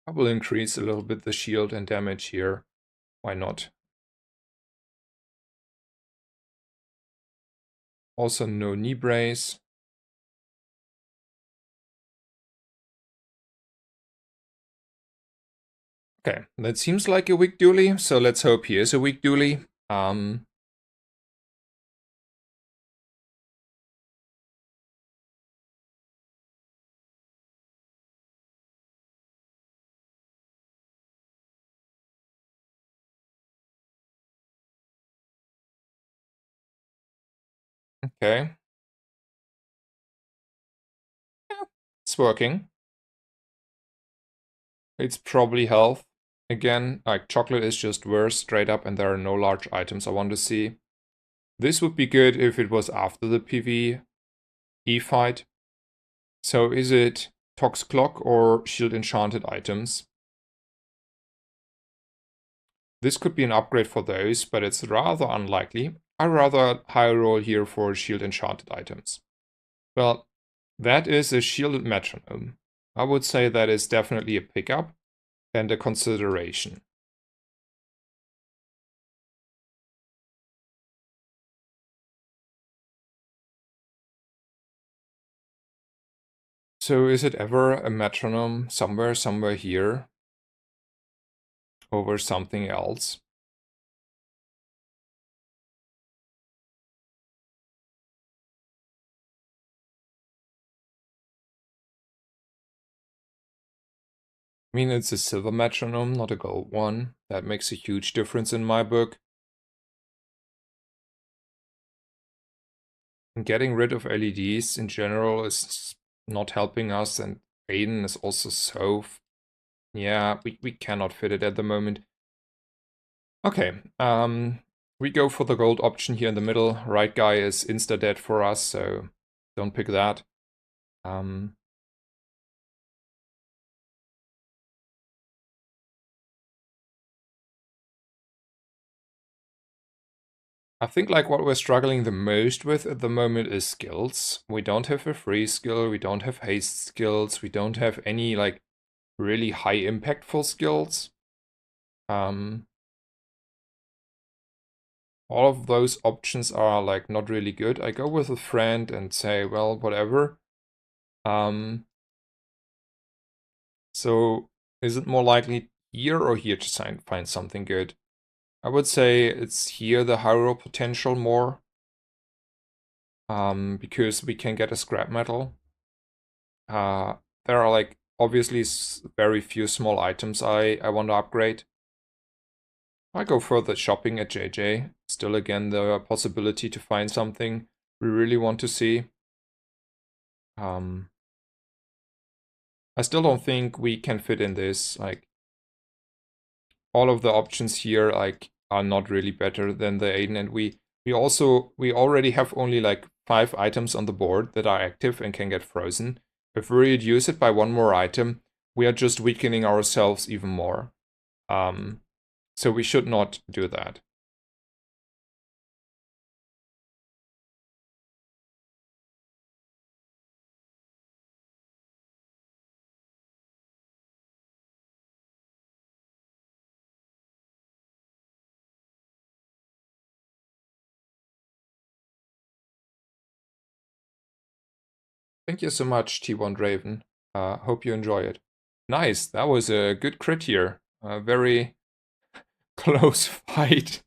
I will increase a little bit the shield and damage here. Why not? Also no knee brace. Okay, that seems like a weak dually, so let's hope he is a weak dually. Okay. Yeah, it's working. It's probably health. Again, like chocolate is just worse straight up and there are no large items I want to see. This would be good if it was after the PvE fight. So is it Tox Clock or Shield Enchanted items? This could be an upgrade for those, but it's rather unlikely. I'd rather high roll here for Shield Enchanted items. Well, that is a Shielded Metronome. I would say that is definitely a pickup and a consideration. So is it ever a metronome somewhere here over something else? I mean, it's a silver metronome, not a gold one. That makes a huge difference in my book. And getting rid of LEDs in general is not helping us, and Aiden is also so... Yeah, we cannot fit it at the moment. Okay, we go for the gold option here in the middle. Right guy is insta-dead for us, so don't pick that. I think like what we're struggling the most with at the moment is skills. We don't have a free skill, we don't have haste skills, we don't have any like really high impactful skills. All of those options are like not really good. I go with a friend and say, well, whatever. So is it more likely here or here to find something good? I would say it's here the hero potential more. Because we can get a scrap metal. There are like obviously very few small items I want to upgrade. I go for the shopping at JJ. Still again the possibility to find something we really want to see. I still don't think we can fit in this. Like all of the options here like are not really better than the Aiden, and we already have only like 5 items on the board that are active and can get frozen. If we reduce it by one more item, we are just weakening ourselves even more. So we should not do that. Thank you so much, T1 Draven. Hope you enjoy it. Nice, that was a good crit here. A very close fight.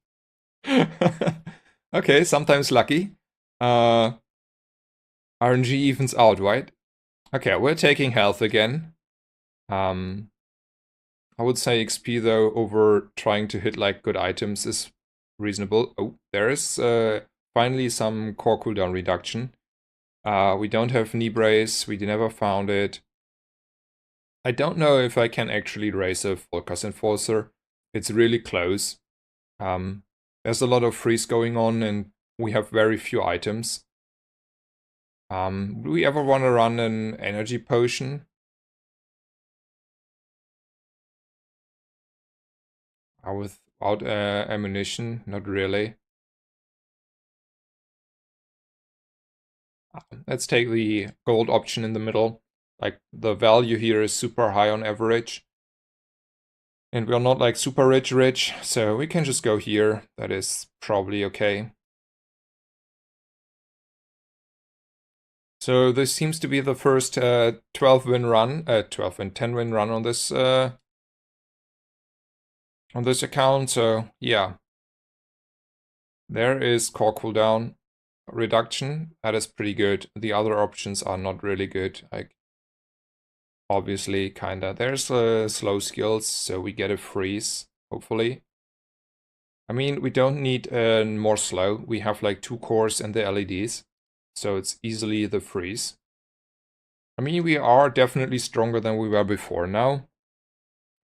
Okay, sometimes lucky. RNG evens out, right? Okay, we're taking health again. I would say XP though over trying to hit like good items is reasonable. Oh, there is finally some core cooldown reduction. We don't have knee brace, we never found it. I don't know if I can actually raise a Volcas Enforcer. It's really close. There's a lot of freeze going on and we have very few items. Do we ever want to run an energy potion? Without ammunition? Not really. Let's take the gold option in the middle. Like, the value here is super high on average. And we're not like super rich, so we can just go here. That is probably okay. So this seems to be the first 12 win run, 12 and 10 win run on this account. So yeah, there is core cooldown reduction. That is pretty good. The other options are not really good. Like obviously, kinda. There's slow skills, so we get a freeze. Hopefully. I mean, we don't need more slow. We have like 2 cores and the LEDs. So it's easily the freeze. I mean, we are definitely stronger than we were before now.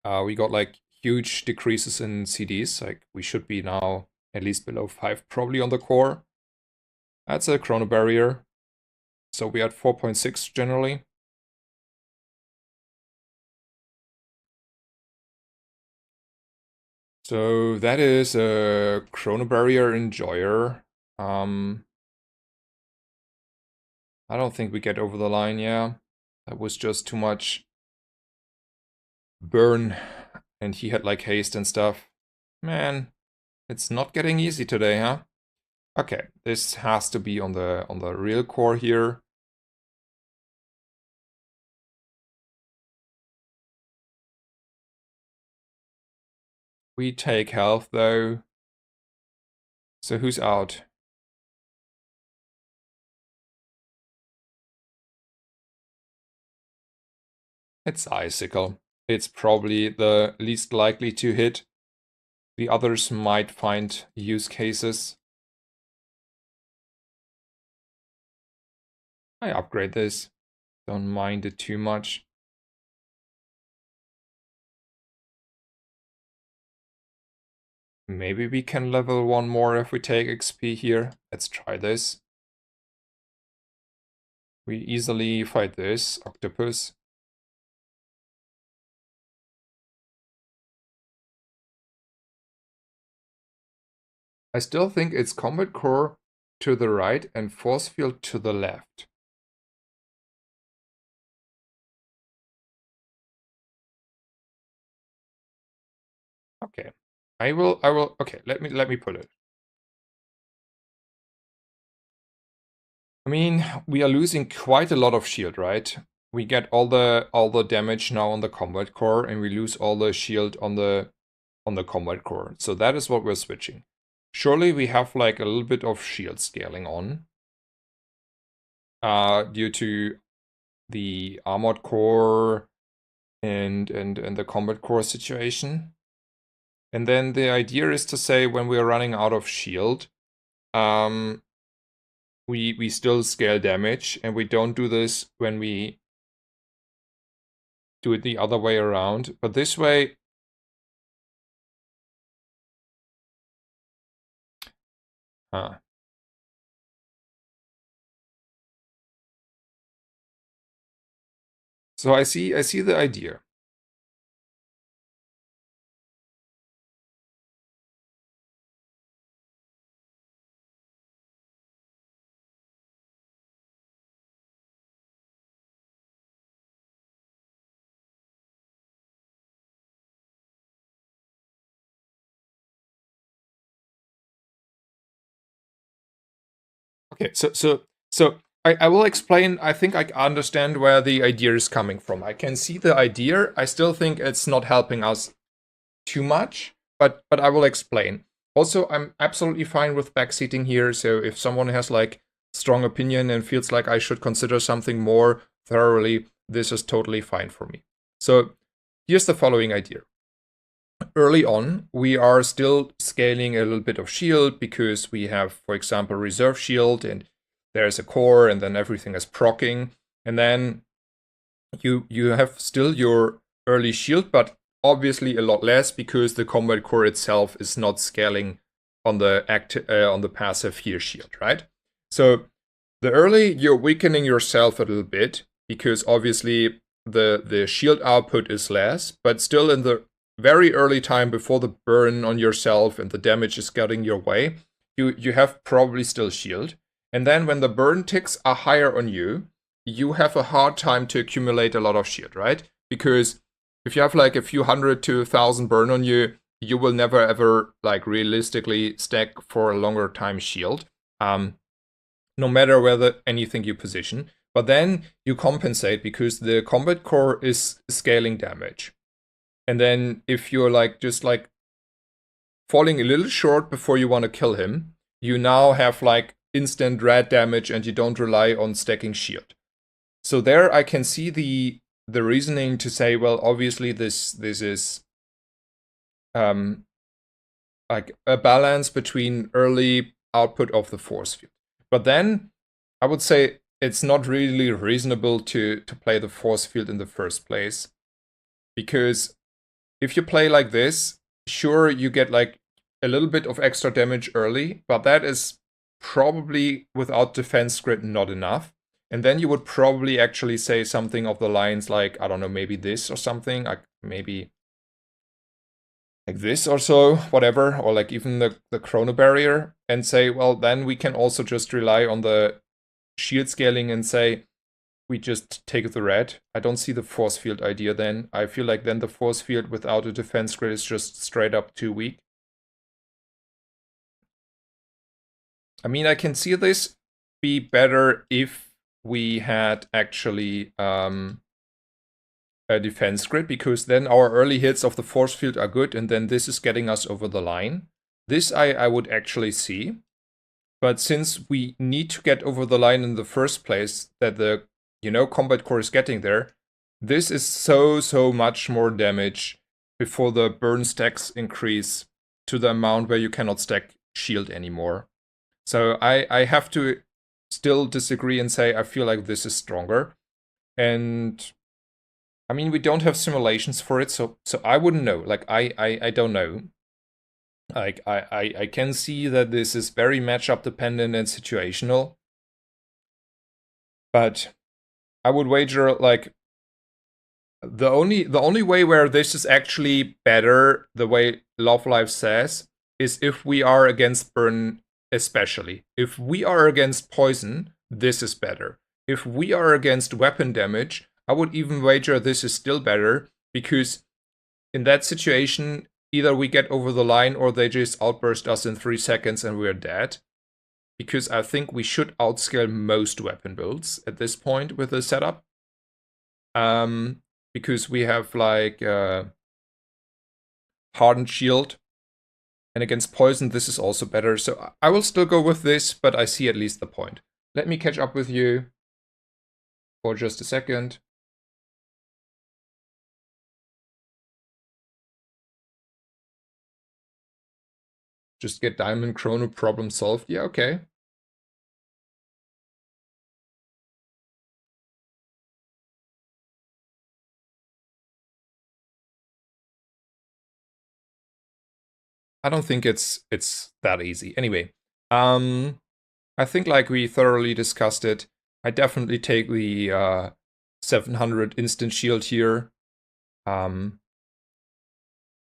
We got like huge decreases in CDs. Like we should be now at least below 5 probably on the core. That's a chrono barrier. So we had 4.6 generally. So that is a chrono barrier enjoyer. I don't think we get over the line, yeah. That was just too much burn, and he had like haste and stuff. Man, it's not getting easy today, huh? Okay, this has to be on the real core here. We take health though. So who's out? It's Icicle. It's probably the least likely to hit. The others might find use cases. I upgrade this. Don't mind it too much. Maybe we can level 1 more if we take XP here. Let's try this. We easily fight this octopus. I still think it's combat core to the right and force field to the left. Okay. Okay, let me put it. I mean, we are losing quite a lot of shield, right? We get all the damage now on the combat core, and we lose all the shield on the combat core. So that is what we're switching. Surely we have like a little bit of shield scaling on. Due to the armored core and the combat core situation. And then the idea is to say when we're running out of shield, we still scale damage, and we don't do this when we do it the other way around. But this way, So I see the idea. Okay, so I will explain. I think I understand where the idea is coming from. I can see the idea. I still think it's not helping us too much, but I will explain. Also, I'm absolutely fine with backseating here. So if someone has like strong opinion and feels like I should consider something more thoroughly, this is totally fine for me. So here's the following idea. Early on, we are still scaling a little bit of shield because we have, for example, reserve shield, and there's a core, and then everything is proccing. And then you have still your early shield, but obviously a lot less because the combat core itself is not scaling on the on the passive here shield, right? So the early, you're weakening yourself a little bit because obviously the shield output is less, but still in the very early time before the burn on yourself and the damage is getting your way, you have probably still shield. And then when the burn ticks are higher on you, you have a hard time to accumulate a lot of shield, right? Because if you have like a few hundred to 1,000 burn on you, you will never ever like realistically stack for a longer time shield. No matter whether anything you position. But then you compensate because the combat core is scaling damage. And then if you're like just like falling a little short before you want to kill him, you now have like instant red damage and you don't rely on stacking shield. So there I can see the reasoning to say, well, obviously this is like a balance between early output of the force field. But then I would say it's not really reasonable to play the force field in the first place. Because if you play like this, sure, you get like a little bit of extra damage early, but that is probably without defense grid not enough. And then you would probably actually say something of the lines like, I don't know, maybe this or something, like maybe like this or so, whatever, or like even the chrono barrier, and say, well, then we can also just rely on the shield scaling and say, we just take the red. I don't see the force field idea then. I feel like then the force field without a defense grid is just straight up too weak. I mean, I can see this be better if we had actually a defense grid, because then our early hits of the force field are good, and then this is getting us over the line. This I would actually see. But since we need to get over the line in the first place, that the combat core is getting there, this is so much more damage before the burn stacks increase to the amount where you cannot stack shield anymore. So I have to still disagree and say I feel like this is stronger. And I mean, we don't have simulations for it, so I wouldn't know. Like I don't know. Like I can see that this is very matchup dependent and situational. But I would wager like the only way where this is actually better, the way Love Life says, is if we are against burn, especially. If we are against poison, this is better. If we are against weapon damage, I would even wager this is still better, because in that situation, either we get over the line or they just outburst us in 3 seconds and we're dead. Because I think we should outscale most weapon builds at this point with the setup. Because we have like hardened shield, and against poison this is also better. So I will still go with this, but I see at least the point. Let me catch up with you for just a second. Just get diamond chrono, problem solved. Yeah, okay. I don't think it's that easy. Anyway, I think like we thoroughly discussed it. I definitely take the 700 instant shield here.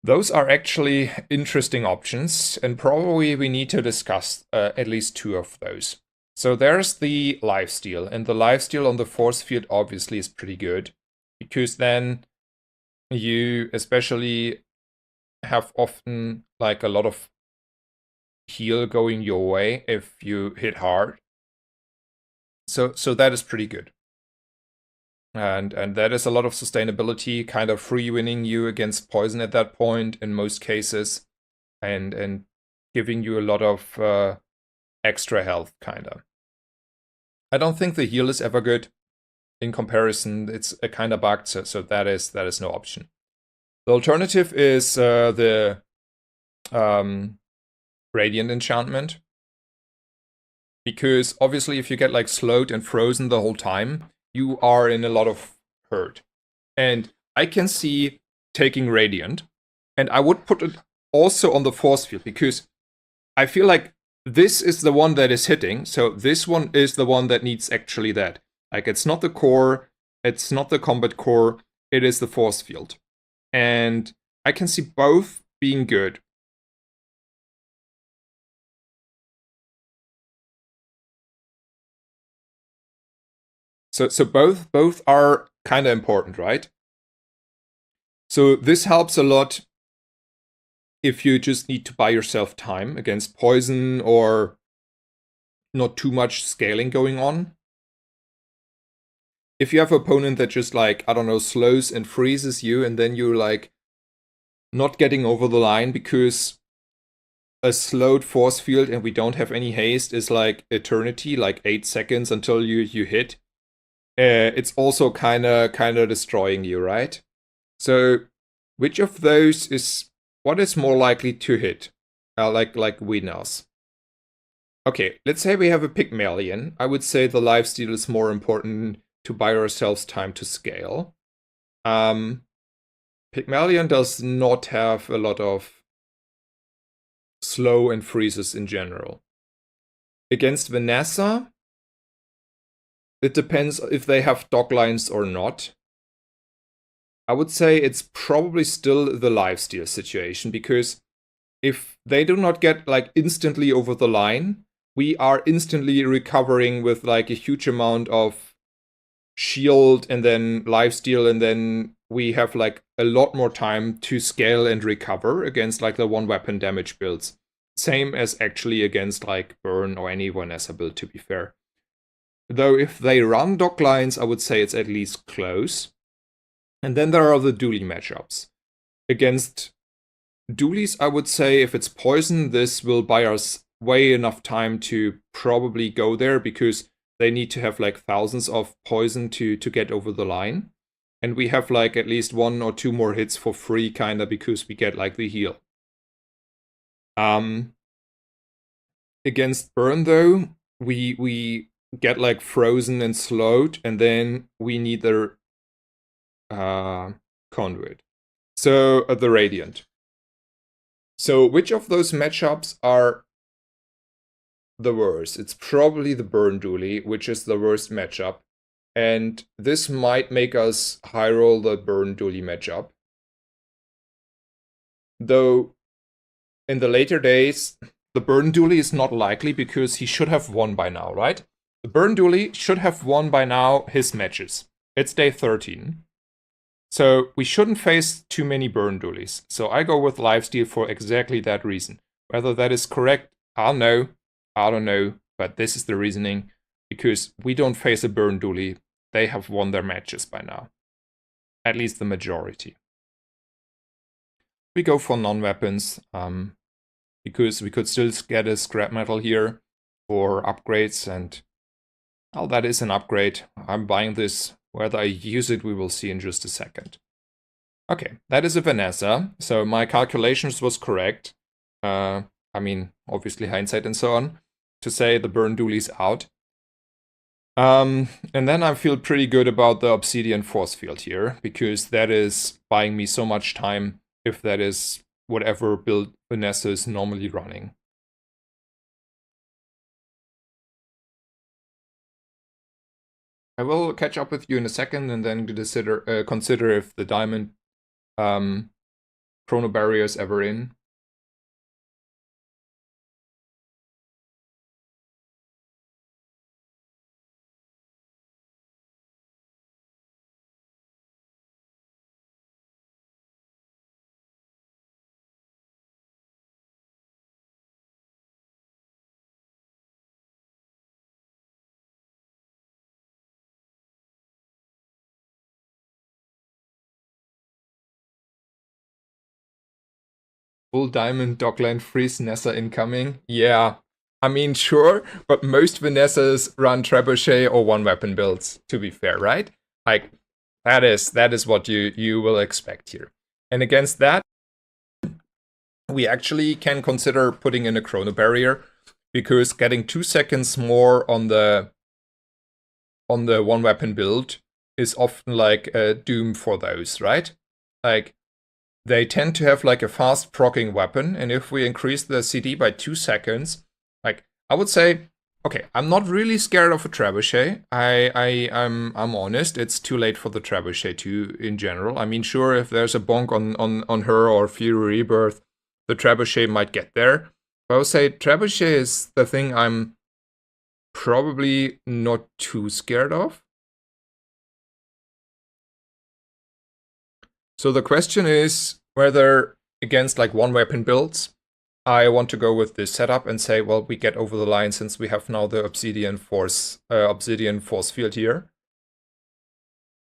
Those are actually interesting options, and probably we need to discuss at least 2 of those. So there's the lifesteal, and the lifesteal on the force field obviously is pretty good, because then you especially have often like a lot of heal going your way if you hit hard. So that is pretty good. And that is a lot of sustainability, kind of free winning you against poison at that point in most cases, and giving you a lot of extra health, kind of. I don't think the heal is ever good. In comparison, it's a kind of bugged, so that is no option. The alternative is the Radiant enchantment, because obviously if you get like slowed and frozen the whole time, you are in a lot of hurt. And I can see taking Radiant, and I would put it also on the force field, because I feel like this is the one that is hitting, so this one is the one that needs actually that. Like, it's not the core, it's not the combat core, it is the force field. And I can see both being good. So both are kind of important, right? So this helps a lot if you just need to buy yourself time against poison or not too much scaling going on. If you have an opponent that just like, I don't know, slows and freezes you, and then you're like not getting over the line because a slowed force field and we don't have any haste is like eternity, like 8 seconds until you hit. It's also kind of destroying you, right? So which of those is what is more likely to hit? Like winners. Okay, let's say we have a Pygmalion. I would say the lifesteal is more important to buy ourselves time to scale. Pygmalion does not have a lot of slow and freezes in general. Against Vanessa, it depends if they have dog lines or not. I would say it's probably still the lifesteal situation, because if they do not get like instantly over the line, we are instantly recovering with like a huge amount of shield and then lifesteal, and then we have like a lot more time to scale and recover against like the one weapon damage builds. Same as actually against like Burn or any Vanessa build, to be fair. Though if they run dog lines, I would say it's at least close. And then there are the dually matchups. Against dualies, I would say if it's poison, this will buy us way enough time to probably go there, because they need to have like thousands of poison to get over the line. And we have like at least 1 or 2 more hits for free, kinda, because we get like the heal. Against Burn though, we get like frozen and slowed, and then we need the conduit. So the Radiant. So which of those matchups are the worst? It's probably the Burn Dually, which is the worst matchup. And this might make us high roll the Burn Dually matchup. Though in the later days, the Burn Dually is not likely, because he should have won by now, right? The Burn Dually should have won by now his matches. It's day 13. So we shouldn't face too many Burn Dualies. So I go with lifesteal for exactly that reason. Whether that is correct, I don't know, but this is the reasoning. Because we don't face a Burn Dually, they have won their matches by now. At least the majority. We go for non-weapons, because we could still get a scrap metal here for upgrades, and well, that is an upgrade. I'm buying this. Whether I use it, we will see in just a second. Okay, that is a Vanessa. So my calculations was correct. I mean, obviously hindsight and so on, to say the Burn Dualie's out. And then I feel pretty good about the Obsidian Force Field here, because that is buying me so much time if that is whatever build Vanessa is normally running. I will catch up with you in a second, and then consider if the diamond chrono barrier is ever in. Full diamond Dockland freeze Nessa incoming. Yeah, I mean, sure, but most Vanessas run trebuchet or one weapon builds, to be fair, right? Like, that is what you will expect here. And against that, we actually can consider putting in a chrono barrier, because getting 2 seconds more on the one weapon build is often like a doom for those, right? Like, they tend to have like a fast proccing weapon, and if we increase the CD by 2 seconds, like, I would say, okay, I'm not really scared of a trebuchet. I'm honest, it's too late for the trebuchet too in general. I mean, sure, if there's a bonk on her or Fury Rebirth, the trebuchet might get there. But I would say trebuchet is the thing I'm probably not too scared of. So the question is whether against like one weapon builds, I want to go with this setup and say, well, we get over the line since we have now the obsidian force field here.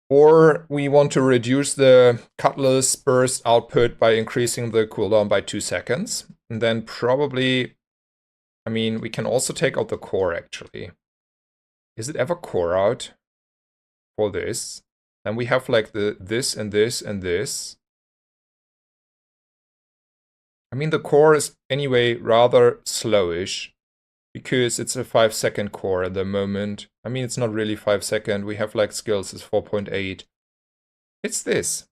Or we want to reduce the Cutlass burst output by increasing the cooldown by 2 seconds. And then probably, I mean, we can also take out the core actually. Is it ever core out for this? Then we have like this and this and this. I mean, the core is anyway rather slowish because it's a 5-second core at the moment. I mean, it's not really 5 seconds. We have like skills is 4.8. It's this.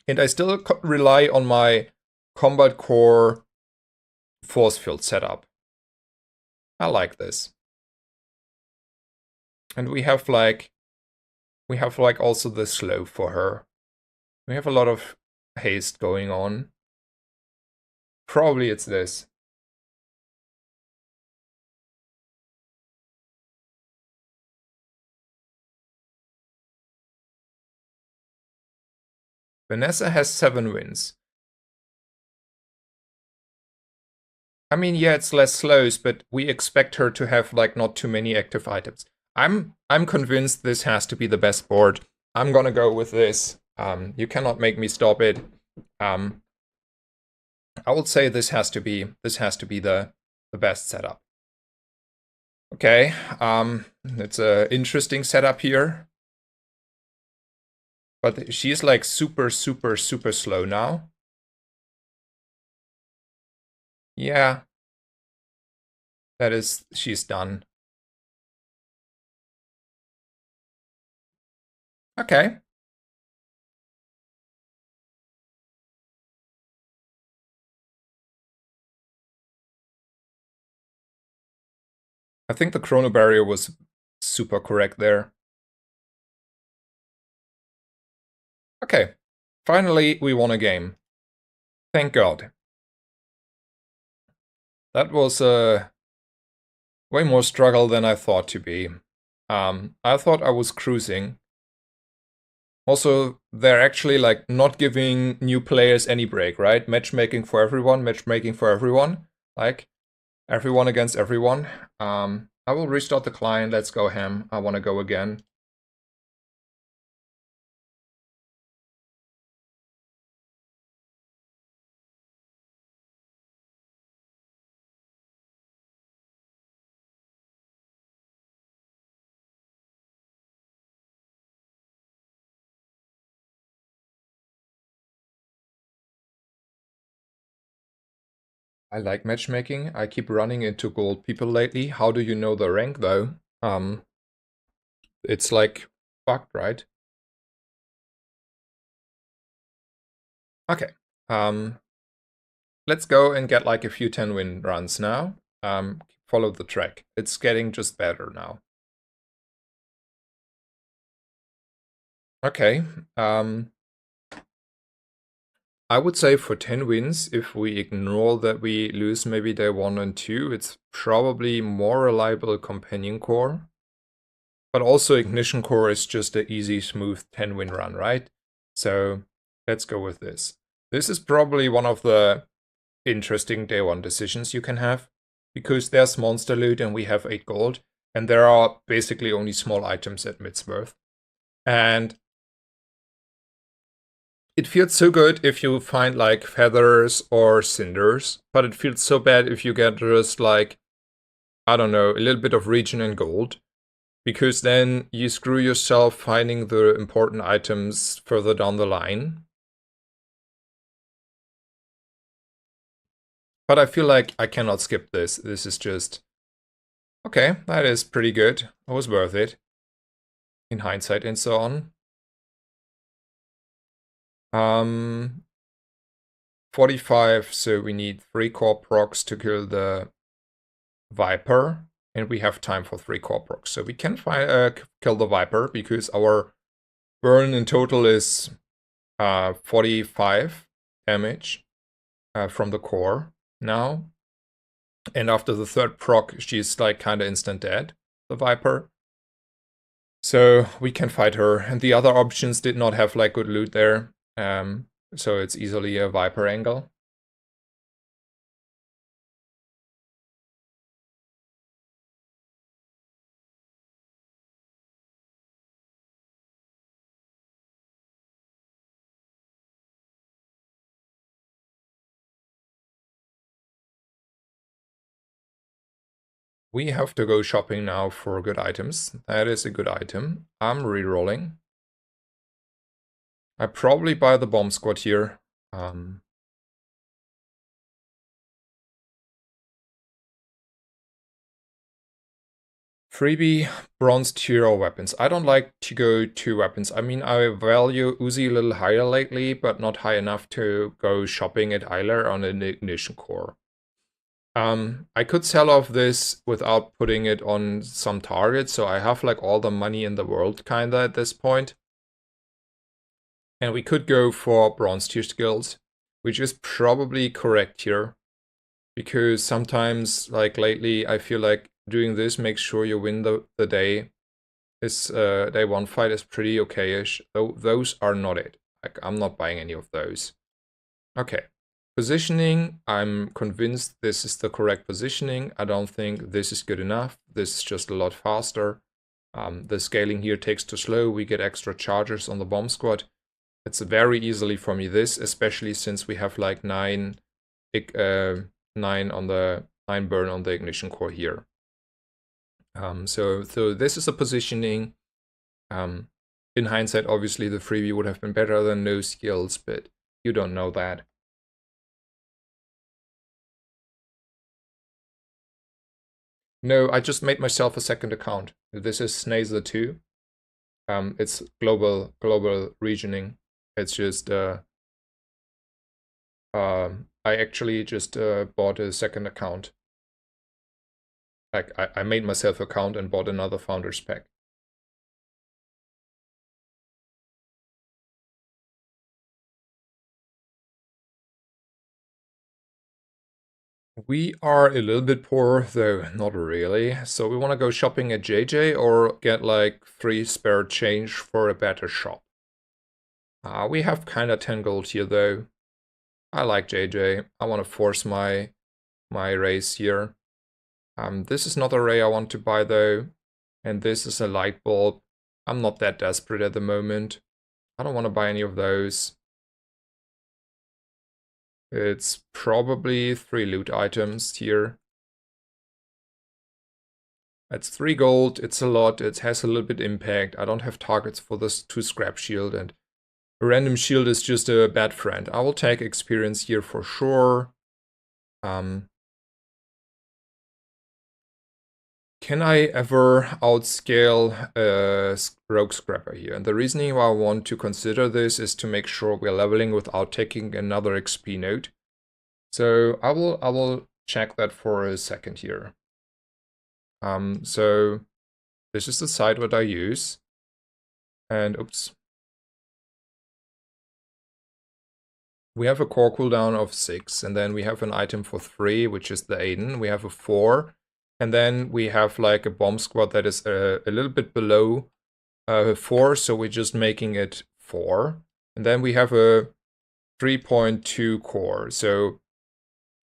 And I still rely on my combat core force field setup. I like this. And we have like also the slow for her. We have a lot of haste going on. Probably it's this. Vanessa has 7 wins. I mean, yeah, it's less slows, but we expect her to have like not too many active items. I'm convinced this has to be the best board. I'm gonna go with this. You cannot make me stop it. I would say this has to be the best setup. Okay, it's an interesting setup here. But she's like super slow now. Yeah. She's done. Okay. I think the chrono barrier was super correct there. Okay. Finally, we won a game. Thank God. That was way more struggle than I thought to be. I thought I was cruising. Also, they're actually like not giving new players any break, right? Matchmaking for everyone, like everyone against everyone. I will restart the client, let's go ham. I want to go again. I like matchmaking. I keep running into gold people lately. How do you know the rank though? It's like fucked, right? Okay. Let's go and get like a few 10-win runs now. Follow the track. It's getting just better now. Okay. I would say for 10 wins, if we ignore that we lose maybe day 1 and 2, it's probably more reliable companion core. But also ignition core is just an easy, smooth 10-win run, right? So let's go with this. This is probably one of the interesting day 1 decisions you can have, because there's monster loot and we have 8 gold, and there are basically only small items at Midsworth. And it feels so good if you find like feathers or cinders, but it feels so bad if you get just like, I don't know, a little bit of regen and gold, because then you screw yourself finding the important items further down the line. But I feel like I cannot skip this. This is just... Okay, that is pretty good. It was worth it. In hindsight and so on. 45, so we need 3 core procs to kill the Viper. And we have time for 3 core procs. So we can kill the Viper, because our burn in total is 45 damage from the core now. And after the 3rd proc, she's like kind of instant dead, the Viper. So we can fight her. And the other options did not have like good loot there. So it's easily a Viper angle. We have to go shopping now for good items. That is a good item. I'm re-rolling. I probably buy the bomb squad here. Freebie, bronzed hero weapons. I don't like to go 2 weapons. I mean, I value Uzi a little higher lately, but not high enough to go shopping at Eiler on an ignition core. I could sell off this without putting it on some target, so I have like all the money in the world kinda at this point. And we could go for bronze tier skills, which is probably correct here. Because sometimes, like lately, I feel like doing this makes sure you win the day. This day 1 fight is pretty okay-ish. Though those are not it. Like, I'm not buying any of those. Okay. Positioning, I'm convinced this is the correct positioning. I don't think this is good enough. This is just a lot faster. The scaling here takes too slow. We get extra chargers on the bomb squad. It's very easily for me this, especially since we have like 9 burn on the ignition core here. So this is a positioning. In hindsight, obviously the freebie would have been better than no skills, but you don't know that. No, I just made myself a second account. This is Snazer 2. It's global regioning. It's just I actually just bought a second account. Like I made myself an account and bought another founder's pack. We are a little bit poor, though not really. So we want to go shopping at JJ or get like 3 spare change for a better shop. We have kind of 10 gold here though. I like JJ. I want to force my race here. This is not a ray I want to buy though. And this is a light bulb. I'm not that desperate at the moment. I don't want to buy any of those. It's probably 3 loot items here. It's 3 gold, it's a lot, it has a little bit impact. I don't have targets for this 2 scrap shield, and a random shield is just a bad friend. I will take experience here for sure. Can I ever outscale a rogue scrapper here? And the reasoning why I want to consider this is to make sure we're leveling without taking another XP node. So I will check that for a second here. So this is the site what I use. And oops. We have a core cooldown of 6, and then we have an item for 3, which is the Aiden. We have a 4, and then we have like a bomb squad that is a little bit below 4, so we're just making it 4. And then we have a 3.2 core, so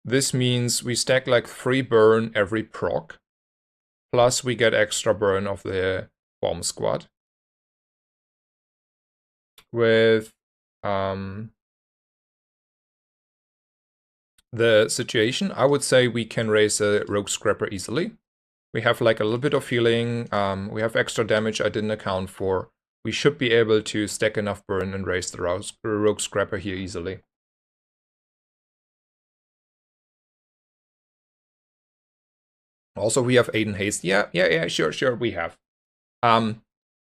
this means we stack like 3 burn every proc, plus we get extra burn of the bomb squad. With the situation, I would say we can raise a rogue scrapper easily. We have like a little bit of healing, we have extra damage I didn't account for. We should be able to stack enough burn and raise the rogue scrapper here easily. Also, we have Aiden Haste. Yeah, sure, we have.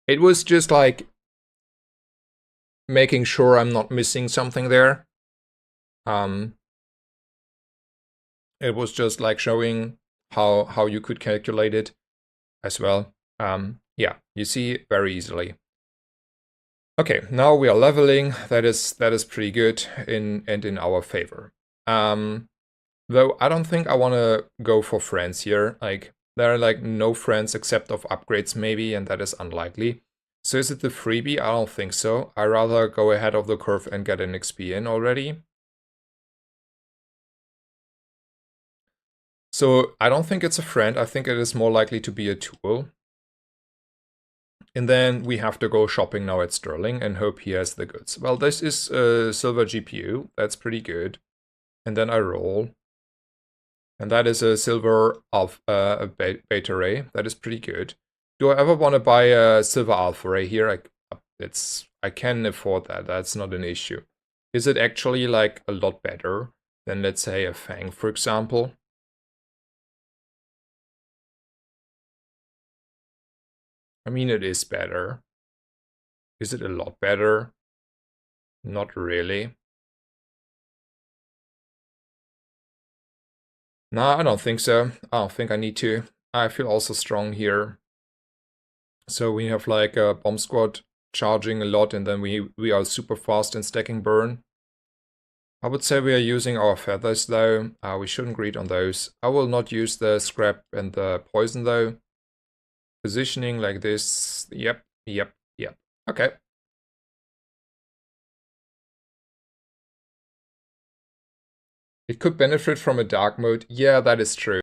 It was just like making sure I'm not missing something there. It was just like showing how you could calculate it as well. Yeah, you see very easily. Okay, now we are leveling. That is pretty good in our favor. Though I don't think I want to go for friends here. Like there are like no friends except of upgrades maybe, and that is unlikely. So is it the freebie? I don't think so. I rather go ahead of the curve and get an XP in already. So I don't think it's a friend. I think it is more likely to be a tool. And then we have to go shopping now at Sterling and hope he has the goods. Well, this is a silver GPU. That's pretty good. And then I roll. And that is a silver a beta ray. That is pretty good. Do I ever want to buy a silver alpha ray here? I can afford that. That's not an issue. Is it actually like a lot better than, let's say, a Fang, for example? I mean, it is better. Is it a lot better? Not really. No, I don't think so. I don't think I need to. I feel also strong here. So we have like a bomb squad charging a lot, and then we are super fast in stacking burn. I would say we are using our feathers though. We shouldn't greed on those. I will not use the scrap and the poison though. Positioning like this. Yep. Okay. It could benefit from a dark mode. Yeah, that is true.